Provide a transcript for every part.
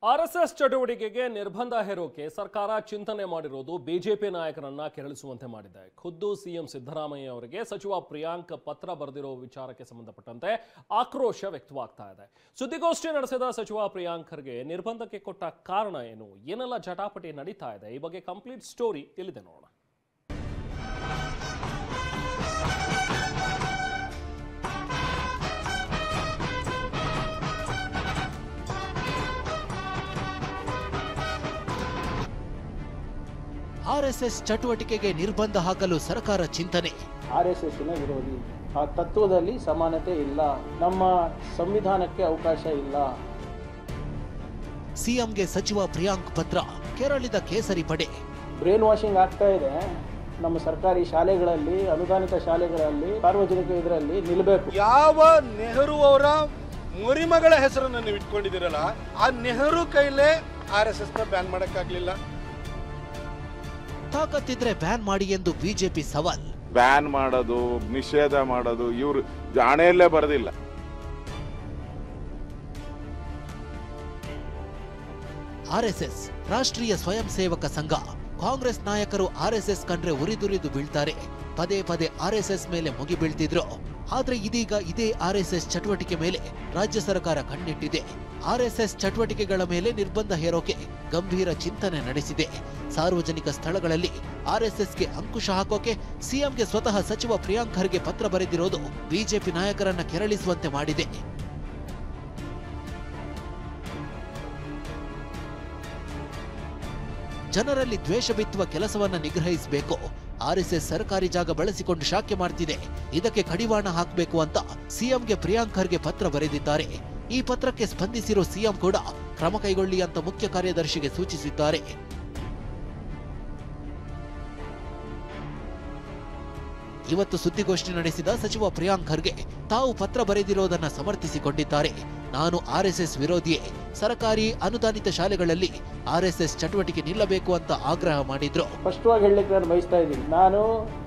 RSS ಚಟುವಟಿಕೆಗೆ ನಿರ್ಬಂಧ ಹೇರೋಕೆ ಸರ್ಕಾರ ಚಿಂತನೆ ಮಾಡಿರೋದು ಬಿಜೆಪಿ ನಾಯಕರನ್ನ ಕೆರಳಿಸುವಂತೆ ಮಾಡಿದೆ. ಖುದ್ದು ಸಿಎಂ ಸಿದ್ದರಾಮಯ್ಯ ಅವರಿಗೆ ಸಚಿವ ಪ್ರಿಯಾಂಕ್ ಪತ್ರ ಬರೆದಿರೋ ವಿಚಾರಕ್ಕೆ ಸಂಬಂಧಪಟ್ಟಂತೆ ಆಕ್ರೋಶ ವ್ಯಕ್ತವಾಗ್ತಾ ಇದೆ. ಸುದ್ದಿಗೋಷ್ಠಿ ನಡೆಸಿದ ಸಚಿವ ಪ್ರಿಯಾಂಕ್ ಖರ್ಗೆ ನಿರ್ಬಂಧಕ್ಕೆ ಕೊಟ್ಟ ಕಾರಣ ಏನು, ಏನೆಲ್ಲ ಜಟಾಪಟಿ ನಡೀತಾ ಇದೆ, ಈ ಬಗ್ಗೆ ಕಂಪ್ಲೀಟ್ ಸ್ಟೋರಿ ಇಲ್ಲಿದೆ ನೋಡೋಣ. ಆರ್ಎಸ್ಎಸ್ ಚಟುವಟಿಕೆಗೆ ನಿರ್ಬಂಧ ಹಾಕಲು ಸರ್ಕಾರ ಚಿಂತನೆ. ಆರ್ಎಸ್ಎಸ್ನ ವಿರೋಧಿ, ಆ ತತ್ವದಲ್ಲಿ ಸಮಾನತೆ ಇಲ್ಲ, ನಮ್ಮ ಸಂವಿಧಾನಕ್ಕೆ ಅವಕಾಶ ಇಲ್ಲ. ಸಿಎಂಗೆ ಸಚಿವ ಪ್ರಿಯಾಂಕ್ ಪತ್ರ, ಕೆರಳಿದ ಕೇಸರಿ ಪಡೆ. ಬ್ರೇನ್ ವಾಷಿಂಗ್ ಆಗ್ತಾ ಇದೆ. ನಮ್ಮ ಸರ್ಕಾರಿ ಶಾಲೆಗಳಲ್ಲಿ, ಅನುದಾನಿತ ಶಾಲೆಗಳಲ್ಲಿ, ಸಾರ್ವಜನಿಕ ಇದರಲ್ಲಿ ನಿಲ್ಲಬೇಕು. ಯಾವ ನೆಹರು ಅವರ ಮರಿಮಗಳ ಹೆಸರನ್ನು ನೀವು ಇಟ್ಕೊಂಡಿದ್ದೀರಲ್ಲ, ಆ ನೆಹರು ಕೈಲೇ ಆರ್ಎಸ್ಎಸ್ ನ ಬ್ಯಾನ್ ಮಾಡಕ್ಕಾಗ್ಲಿಲ್ಲ. ತಾಕತ್ತಿದ್ರೆ ಬ್ಯಾನ್ ಮಾಡಿ ಎಂದು ಬಿಜೆಪಿ ಸವಾಲ್. ಬ್ಯಾನ್ ಮಾಡೋದು, ನಿಷೇಧ ಮಾಡೋದು ಇವರು ಜಾಣೆಯಲ್ಲೇ ಬರೆದಿಲ್ಲ. ಆರ್ಎಸ್ಎಸ್ ರಾಷ್ಟ್ರೀಯ ಸ್ವಯಂ ಸೇವಕ ಸಂಘ. ಕಾಂಗ್ರೆಸ್ ನಾಯಕರು ಆರ್ಎಸ್ಎಸ್ ಕಂಡ್ರೆ ಉರಿದುರಿದು ಬೀಳ್ತಾರೆ. ಪದೇ ಪದೇ ಆರ್ಎಸ್ಎಸ್ ಮೇಲೆ ಮುಗಿ ಬೀಳ್ತಿದ್ರು. ಆದ್ರೆ ಇದೀಗ ಇದೇ ಆರ್ಎಸ್ಎಸ್ ಚಟುವಟಿಕೆ ಮೇಲೆ ರಾಜ್ಯ ಸರ್ಕಾರ ಕಣ್ಣಿಟ್ಟಿದೆ. ಆರ್ಎಸ್ಎಸ್ ಚಟುವಟಿಕೆಗಳ ಮೇಲೆ ನಿರ್ಬಂಧ ಹೇರೋಕೆ ಗಂಭೀರ ಚಿಂತನೆ ನಡೆಸಿದೆ. ಸಾರ್ವಜನಿಕ ಸ್ಥಳಗಳಲ್ಲಿ ಆರ್ಎಸ್ಎಸ್ಗೆ ಅಂಕುಶ ಹಾಕೋಕೆ ಸಿಎಂಗೆ ಸ್ವತಃ ಸಚಿವ ಪ್ರಿಯಾಂಕ್ ಖರ್ಗೆ ಪತ್ರ ಬರೆದಿರೋದು ಬಿಜೆಪಿ ನಾಯಕರನ್ನ ಕೆರಳಿಸುವಂತೆ ಮಾಡಿದೆ. ಜನರಲ್ಲಿ ದ್ವೇಷ ಬಿತ್ತುವ ಕೆಲಸವನ್ನ ನಿಗ್ರಹಿಸಬೇಕು. ಆರ್ಎಸ್ಎಸ್ ಸರ್ಕಾರಿ ಜಾಗ ಬಳಸಿಕೊಂಡು ಶಾಖೆ ಮಾಡ್ತಿದೆ, ಇದಕ್ಕೆ ಕಡಿವಾಣ ಹಾಕಬೇಕು ಅಂತ ಸಿಎಂಗೆ ಪ್ರಿಯಾಂಕ್ ಖರ್ಗೆ ಪತ್ರ ಬರೆದಿದ್ದಾರೆ. ಈ ಪತ್ರಕ್ಕೆ ಸ್ಪಂದಿಸಿರೋ ಸಿಎಂ ಕೂಡ ಕ್ರಮ ಕೈಗೊಳ್ಳಿ ಅಂತ ಮುಖ್ಯ ಕಾರ್ಯದರ್ಶಿಗೆ ಸೂಚಿಸಿದ್ದಾರೆ. ಇವತ್ತು ಸುದ್ದಿಗೋಷ್ಠಿ ನಡೆಸಿದ ಸಚಿವ ಪ್ರಿಯಾಂಕ್ ಖರ್ಗೆ ತಾವು ಪತ್ರ ಬರೆದಿರೋದನ್ನ ಸಮರ್ಥಿಸಿಕೊಂಡಿದ್ದಾರೆ. ನಾನು ಆರ್ಎಸ್ಎಸ್ ವಿರೋಧಿಯೇ, ಸರ್ಕಾರಿ ಅನುದಾನಿತ ಶಾಲೆಗಳಲ್ಲಿ ಆರ್ಎಸ್ಎಸ್ ಚಟುವಟಿಕೆ ನಿಲ್ಲಬೇಕು ಅಂತ ಆಗ್ರಹ ಮಾಡಿದ್ರು. ಸ್ಪಷ್ಟವಾಗಿ ಹೇಳಲಿಕ್ಕೆ ನಾನು ಬಯಸ್ತಾ ಇದ್ದೀನಿ, ನಾನು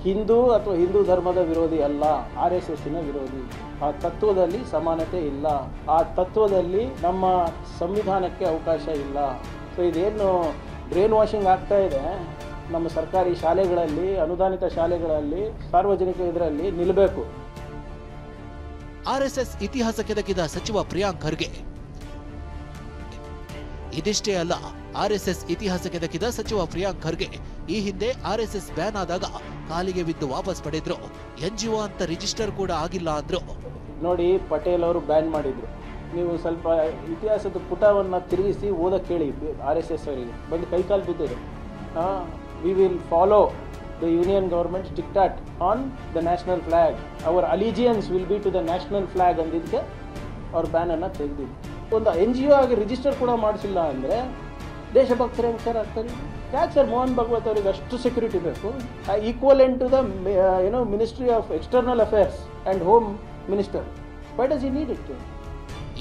ಹಿಂದೂ ಅಥವಾ ಹಿಂದೂ ಧರ್ಮದ ವಿರೋಧಿ ಅಲ್ಲ, ಆರ್ಎಸ್ಎಸ್ನ ವಿರೋಧಿ. ಆ ತತ್ವದಲ್ಲಿ ಸಮಾನತೆ ಇಲ್ಲ, ಆ ತತ್ವದಲ್ಲಿ ನಮ್ಮ ಸಂವಿಧಾನಕ್ಕೆ ಅವಕಾಶ ಇಲ್ಲ. ಸೊ ಇದೇನು ಬ್ರೇನ್ ವಾಷಿಂಗ್ ಆಗ್ತಾ ಇದೆ, ನಮ್ಮ ಸರ್ಕಾರಿ ಶಾಲೆಗಳಲ್ಲಿ, ಅನುದಾನಿತ ಶಾಲೆಗಳಲ್ಲಿ, ಸಾರ್ವಜನಿಕ ಇದರಲ್ಲಿ ನಿಲ್ಲಬೇಕು. ಆರ್ಎಸ್ಎಸ್ ಇತಿಹಾಸ ಕೆದಕಿದ ಸಚಿವ ಪ್ರಿಯಾಂಕ್ ಖರ್ಗೆ. ಇದಿಷ್ಟೇ ಅಲ್ಲ, ಆರ್ಎಸ್ಎಸ್ ಇತಿಹಾಸ ಕೆದಕಿದ ಸಚಿವ ಪ್ರಿಯಾಂಕ್ ಖರ್ಗೆ ಈ ಹಿಂದೆ ಆರ್ಎಸ್ಎಸ್ ಬ್ಯಾನ್ ಆದಾಗ ಕಾಲಿಗೆ ಬಿದ್ದು ವಾಪಸ್ ಪಡೆದ್ರು. ಎನ್ಜಿಒ ಅಂತ ರಿಜಿಸ್ಟರ್ ಕೂಡ ಆಗಿಲ್ಲ ಅಂದ್ರು. ನೋಡಿ, ಪಟೇಲ್ ಅವರು ಬ್ಯಾನ್ ಮಾಡಿದ್ರು. ನೀವು ಸ್ವಲ್ಪ ಇತಿಹಾಸದ ಪುಟವನ್ನು ತಿರುಗಿಸಿ ಓದಕ್ಕೆ ಕೇಳಿ ಆರ್ಎಸ್ಎಸ್ ಅವರಿಗೆ. ಬಂದು ಕೈಕಾಲು ಬಿದ್ದರು. We will follow the union government's diktat on the national flag. Our allegiance will be to the national flag ಅಂದಿದ್ದಕ್ಕೆ ಅವ್ರ ಬ್ಯಾನ್ ಅನ್ನು ತೆಗೆದಿದ್ದು. ಒಂದು NGO ಆಗಿ ರಿಜಿಸ್ಟರ್ ಕೂಡ ಮಾಡಿಸಿಲ್ಲ ಅಂದರೆ ದೇಶಭಕ್ತರು ಹೆಂಗೆ ಸರ್ ಆಗ್ತಾರೆ? ಯಾಕೆ ಸರ್ ಮೋಹನ್ ಭಾಗವತ್ ಅವರಿಗೆ ಅಷ್ಟು ಸೆಕ್ಯೂರಿಟಿ ಬೇಕು? Equivalent to the ministry of external affairs and home minister. Why does he need it?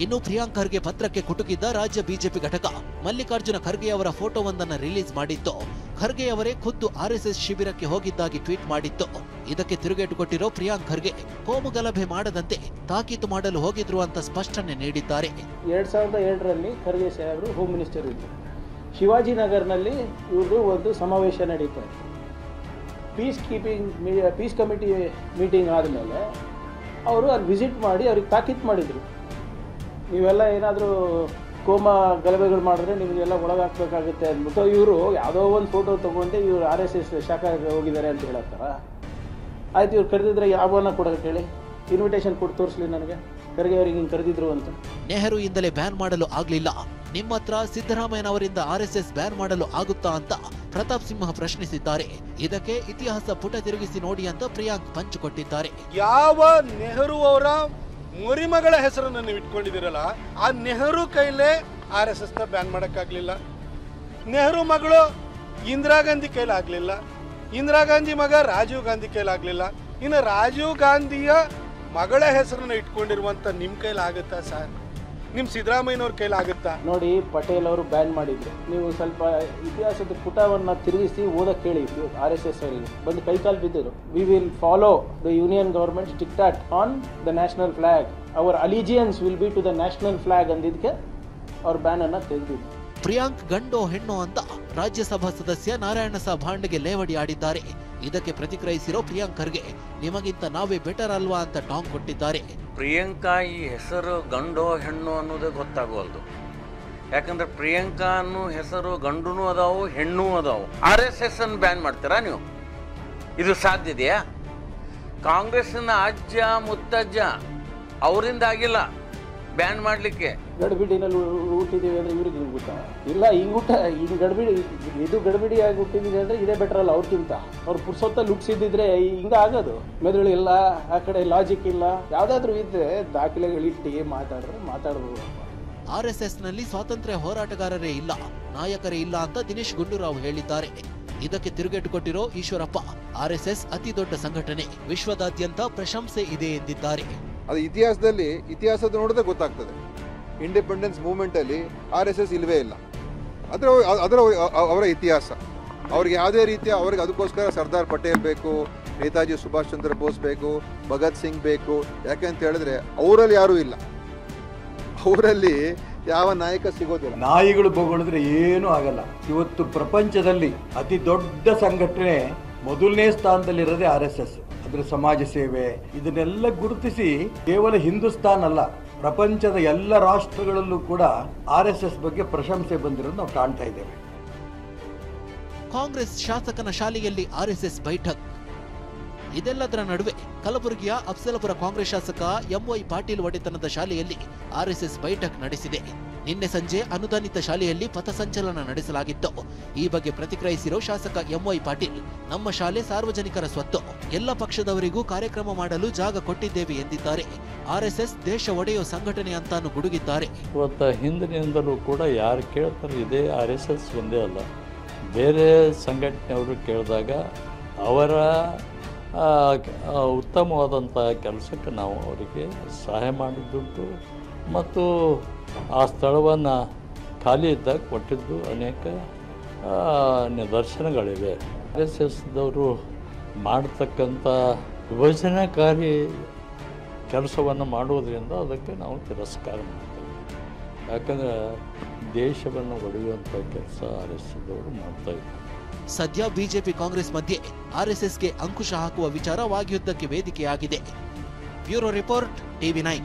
ಇನ್ನು ಪ್ರಿಯಾಂಕ್ ಖರ್ಗೆ ಪತ್ರಕ್ಕೆ ಕುಟುಕಿದ್ದ ರಾಜ್ಯ ಬಿಜೆಪಿ ಘಟಕ ಮಲ್ಲಿಕಾರ್ಜುನ ಖರ್ಗೆ ಅವರ ಫೋಟೋವೊಂದನ್ನು ರಿಲೀಸ್ ಮಾಡಿತ್ತು. ಖರ್ಗೆ ಅವರೇ ಖುದ್ದು ಆರ್ಎಸ್ಎಸ್ ಶಿಬಿರಕ್ಕೆ ಹೋಗಿದ್ದಾಗಿ ಟ್ವೀಟ್ ಮಾಡಿತ್ತು. ಇದಕ್ಕೆ ತಿರುಗೇಟು ಕೊಟ್ಟಿರೋ ಪ್ರಿಯಾಂಕ್ ಖರ್ಗೆ ಕೋಮು ಗಲಭೆ ಮಾಡದಂತೆ ತಾಕೀತು ಮಾಡಲು ಹೋಗಿದ್ರು ಅಂತ ಸ್ಪಷ್ಟನೆ ನೀಡಿದ್ದಾರೆ. 2007ರಲ್ಲಿ ಖರ್ಗೆ ಸಾಹೇಬರು ಹೋಮ್ ಮಿನಿಸ್ಟರ್ ಇದ್ದರು. ಶಿವಾಜಿನಗರ್ನಲ್ಲಿ ಇವ್ರದ್ದು ಒಂದು ಸಮಾವೇಶ ನಡೀತಾ ಇತ್ತು. ಪೀಸ್ ಕಮಿಟಿ ಮೀಟಿಂಗ್ ಆದಮೇಲೆ ಅವರು ಅಲ್ಲಿ ವಿಸಿಟ್ ಮಾಡಿ ಅವ್ರಿಗೆ ತಾಕೀತು ಮಾಡಿದರು. ನೀವೆಲ್ಲ ಏನಾದರೂ ಕೋಮ ಗಲಭೆಗಳು ಮಾಡಿದ್ರೆ ನಿಮಗೆಲ್ಲ ಒಳಗಾಕ್ಬೇಕಾಗುತ್ತೆ ಅಂದ್ಬಿಟ್ಟು ಇವರು ಯಾವುದೋ ಒಂದು ಫೋಟೋ ತೊಗೊಂಡು ಇವರು RSS ಶಾಖೆಗೆ ಹೋಗಿದ್ದಾರೆ ಅಂತ ಹೇಳತ್ತಾರ. ಆಯ್ತು, ಇವ್ರು ಕರೆದಿದ್ರೆ ಯಾವನ್ನ ಕೊಡೋಕೆ ಹೇಳಿ, ಇನ್ವಿಟೇಷನ್ ಕೊಟ್ಟು ತೋರಿಸ್ಲಿ ನನಗೆ, ಖರ್ಗೆ ಅವರಿಗೆ ಹಿಂಗೆ ಕರೆದಿದ್ರು ಅಂತ. ನೆಹರು ಇಂದಲೇ ಬ್ಯಾನ್ ಮಾಡಲು ಆಗ್ಲಿಲ್ಲ, ನಿಮ್ಮ ಹತ್ರ ಸಿದ್ದರಾಮಯ್ಯನವರಿಂದ ಆರ್ಎಸ್ಎಸ್ ಬ್ಯಾನ್ ಮಾಡಲು ಆಗುತ್ತಾ ಅಂತ ಪ್ರತಾಪ್ ಸಿಂಹ ಪ್ರಶ್ನಿಸಿದ್ದಾರೆ. ಇದಕ್ಕೆ ಇತಿಹಾಸ ಪುಟ ತಿರುಗಿಸಿ ನೋಡಿ ಅಂತ ಪ್ರಿಯಾಂಕ್ ಪಂಚ್ ಕೊಟ್ಟಿದ್ದಾರೆ. ಯಾವ ನೆಹರು ಅವರ ಮರಿಮಗಳ ಹೆಸರನ್ನು ನೀವು ಇಟ್ಕೊಂಡಿದ್ದೀರಲ್ಲ, ಆ ನೆಹರು ಕೈಲೇ ಆರ್ಎಸ್ಎಸ್ ನ ಬ್ಯಾನ್ ಮಾಡಕ್ಕಾಗ್ಲಿಲ್ಲ. ನೆಹರು ಮಗಳು ಇಂದಿರಾ ಗಾಂಧಿ ಕೈಲಾಗ್ಲಿಲ್ಲ, ಇಂದಿರಾ ಗಾಂಧಿ ಮಗ ರಾಜೀವ್ ಗಾಂಧಿ ಕೈಲಾಗ್ಲಿಲ್ಲ. ಇನ್ನು ರಾಜೀವ್ ಗಾಂಧಿಯ ಮಗಳ ಹೆಸರನ್ನ ಇಟ್ಕೊಂಡಿರುವಂತ ನಿಮ್ ಕೈಲಾಗುತ್ತಾ ಸರ್? ನಿಮ್ ಸಿದ್ದರಾಮಯ್ಯನವ್ರ ಕೈಲಾಗುತ್ತಾ? ನೋಡಿ, ಪಟೇಲ್ ಅವರು ಬ್ಯಾನ್ ಮಾಡಿದ್ರು. ನೀವು ಸ್ವಲ್ಪ ಇತಿಹಾಸದ ಪುಟವನ್ನು ತಿರುಗಿಸಿ ಓದಕ್ಕೆ ಕೇಳಿ RSS ಅವರಿಗೆ. ಬಂದು ಕೈಕಾಲು ಬಿದ್ದರು. We will follow the union government's diktat on the national flag. Our allegiance will be to the national flag ಅಂದಿದ್ದಕ್ಕೆ ಅವ್ರ ಬ್ಯಾನ್ ಅನ್ನು ತೆಗೆದಿದ್ರು. ಪ್ರಿಯಾಂಕ್ ಗಂಡೋ ಹೆಣ್ಣೋ ಅಂತ ರಾಜ್ಯಸಭಾ ಸದಸ್ಯ ನಾರಾಯಣಸ ಭಾಂಡ್ಗೆ ಲೇವಡಿ ಆಡಿದ್ದಾರೆ. ಇದಕ್ಕೆ ಪ್ರತಿಕ್ರಿಯಿಸಿರೋ ಪ್ರಿಯಾಂಕ್ ಖರ್ಗೆ ನಿಮಗಿಂತ ನಾವೇ ಬೆಟರ್ ಅಲ್ವಾ ಅಂತ ಟಾಂಗ್ ಕೊಟ್ಟಿದ್ದಾರೆ. ಪ್ರಿಯಾಂಕಾ ಈ ಹೆಸರು ಗಂಡೋ ಹೆಣ್ಣು ಅನ್ನೋದೇ ಗೊತ್ತಾಗೋಲ್ದು. ಯಾಕಂದ್ರೆ ಪ್ರಿಯಾಂಕಾ ಅನ್ನೋ ಹೆಸರು ಗಂಡುನೂ ಅದಾವು ಹೆಣ್ಣು ಅದಾವು. RSS ಅನ್ನು ಬ್ಯಾನ್ ಮಾಡ್ತೀರಾ ನೀವು? ಇದು ಸಾಧ್ಯ ಇದೆಯಾ? ಕಾಂಗ್ರೆಸ್ನ ಅಜ್ಜ ಮುತ್ತಜ್ಜ ಅವರಿಂದ ಆಗಿಲ್ಲ ಬ್ಯಾನ್ ಮಾಡಲಿಕ್ಕೆ. ಗಡಿಬಿಡಿನಲ್ಲಿ ಹುಟ್ಟಿದ್ದೀವಿ ಅಂದರೆ ಇವ್ರಿಗೆ ಹಿಂಗೆ ಗೊತ್ತಾ? ಇಲ್ಲ, ಹಿಂಗೆ ಗಡಿಬಿಡಿ, ಇದು ಗಡಿಬಿಡಿಯಾಗಿ ಹುಟ್ಟಿದ್ದೀವಿ ಅಂದರೆ ಇದೇ ಬೆಟರ್ ಅಲ್ಲ ಅವ್ರಿಗಿಂತ. ಅವ್ರು ಪುರ್ಸೊತ್ತಲ್ಲಿ ಹುಟ್ಟಿಸಿದ್ರೆ ಹಿಂಗೆ ಆಗೋದು. ಮೆದುಳು ಇಲ್ಲ, ಆ ಕಡೆ ಲಾಜಿಕ್ ಇಲ್ಲ. ಯಾವುದಾದ್ರೂ ಇದ್ದರೆ ದಾಖಲೆಗಳಿಟ್ಟು ಮಾತಾಡ್ಬೋದು. RSSನಲ್ಲಿ ಸ್ವಾತಂತ್ರ್ಯ ಹೋರಾಟಗಾರರೇ ಇಲ್ಲ, ನಾಯಕರೇ ಇಲ್ಲ ಅಂತ ದಿನೇಶ್ ಗುಂಡೂರಾವ್ ಹೇಳಿದ್ದಾರೆ. ಇದಕ್ಕೆ ತಿರುಗೇಟು ಕೊಟ್ಟಿರೋ ಈಶ್ವರಪ್ಪ, RSS ಅತಿ ದೊಡ್ಡ ಸಂಘಟನೆ, ವಿಶ್ವದಾದ್ಯಂತ ಪ್ರಶಂಸೆ ಇದೆ ಎಂದಿದ್ದಾರೆ. ಅದು ಇತಿಹಾಸದ ನೋಡಿದ್ರೆ ಗೊತ್ತಾಗ್ತದೆ. ಇಂಡಿಪೆಂಡೆನ್ಸ್ ಮೂವ್ಮೆಂಟ್ ಅಲ್ಲಿ RSS ಇಲ್ವೇ ಇಲ್ಲ. ಅದರ ಅವರ ಇತಿಹಾಸ. ಅವ್ರಿಗೆ ಯಾವುದೇ ರೀತಿಯ ಅವ್ರಿಗೆ ಅದಕ್ಕೋಸ್ಕರ ಸರ್ದಾರ್ ಪಟೇಲ್ ಬೇಕು, ನೇತಾಜಿ ಸುಭಾಷ್ ಚಂದ್ರ ಬೋಸ್ ಬೇಕು, ಭಗತ್ ಸಿಂಗ್ ಬೇಕು. ಯಾಕೆಂತ ಹೇಳಿದ್ರೆ ಅವರಲ್ಲಿ ಯಾರೂ ಇಲ್ಲ, ಅವರಲ್ಲಿ ಯಾವ ನಾಯಕ ಸಿಗೋದಿಲ್ಲ. ನಾಯಿಗಳು ಬೊಗಳಿದ್ರೆ ಏನೂ ಆಗಲ್ಲ. ಇವತ್ತು ಪ್ರಪಂಚದಲ್ಲಿ ಅತಿ ದೊಡ್ಡ ಸಂಘಟನೆ ಮೊದಲನೇ ಸ್ಥಾನದಲ್ಲಿರೋದೇ RSS. ಅದರ ಸಮಾಜ ಸೇವೆ ಇದನ್ನೆಲ್ಲ ಗುರುತಿಸಿ ಕೇವಲ ಹಿಂದೂಸ್ತಾನ್ ಅಲ್ಲ, ಪ್ರಪಂಚದ ಎಲ್ಲ ರಾಷ್ಟ್ರಗಳಲ್ಲೂ ಕೂಡ RSS ಬಗ್ಗೆ ಪ್ರಶಂಸೆ ಬಂದಿರೋದು ನಾವು ಕಾಣ್ತಾ ಇದ್ದೇವೆ. ಕಾಂಗ್ರೆಸ್ ಶಾಸಕನ ಶಾಲೆಯಲ್ಲಿ RSS ಬೈಠಕ್. ಇದೆಲ್ಲದರ ನಡುವೆ ಕಲಬುರಗಿಯ ಅಫ್ಜಲಪುರ ಕಾಂಗ್ರೆಸ್ ಶಾಸಕ MY ಪಾಟೀಲ್ ಒಡೆತನದ ಶಾಲೆಯಲ್ಲಿ RSS ಬೈಠಕ್ ನಡೆಸಿದೆ. ನಿನ್ನೆ ಸಂಜೆ ಅನುದಾನಿತ ಶಾಲೆಯಲ್ಲಿ ಪಥಸಂಚಲನ ನಡೆಸಲಾಗಿತ್ತು. ಈ ಬಗ್ಗೆ ಪ್ರತಿಕ್ರಿಯಿಸಿರೋ ಶಾಸಕ MY ಪಾಟೀಲ್, ನಮ್ಮ ಶಾಲೆ ಸಾರ್ವಜನಿಕರ ಸ್ವತ್ತು, ಎಲ್ಲ ಪಕ್ಷದವರಿಗೂ ಕಾರ್ಯಕ್ರಮ ಮಾಡಲು ಜಾಗ ಕೊಟ್ಟಿದ್ದೇವೆ ಎಂದಿದ್ದಾರೆ. RSS ದೇಶ ಒಡೆಯೋ ಸಂಘಟನೆ ಅಂತಾನು ಗುಡುಗಿದ್ದಾರೆ. ಇವತ್ತು ಹಿಂದಿನಿಂದಲೂ ಕೂಡ ಯಾರು ಕೇಳ್ತಾರೆ ಇದೇ RSS ಒಂದೇ ಅಲ್ಲ, ಬೇರೆ ಸಂಘಟನೆಯವರು ಕೇಳಿದಾಗ ಅವರ ಉತ್ತಮವಾದಂಥ ಕೆಲಸಕ್ಕೆ ನಾವು ಅವರಿಗೆ ಸಹಾಯ ಮಾಡಿದ್ದುಂಟು ಮತ್ತು ಆ ಸ್ಥಳವನ್ನು ಖಾಲಿ ಇದ್ದಾಗ ಕೊಟ್ಟಿದ್ದು ಅನೇಕ ನಿದರ್ಶನಗಳಿವೆ. RSSದವರು ಮಾಡತಕ್ಕಂಥ ವಿಭಜನಕಾರಿ ಕೆಲಸವನ್ನು ಮಾಡುವುದರಿಂದ ಅದಕ್ಕೆ ನಾವು ತಿರಸ್ಕಾರ ಮಾಡ್ತೇವೆ. ಯಾಕಂದರೆ ದೇಶವನ್ನು ಒಡೆಯುವಂಥ ಕೆಲಸ RSSದವರು ಮಾಡ್ತಾಯಿದ್ದಾರೆ. ಸದ್ಯ ಬಿಜೆಪಿ ಕಾಂಗ್ರೆಸ್ ಮಧ್ಯೆ RSSಗೆ ಅಂಕುಶ ಹಾಕುವ ವಿಚಾರ ವಾಗ್ಯುದ್ಧಕ್ಕೆ ವೇದಿಕೆಯಾಗಿದೆ. Bureau report, TV9.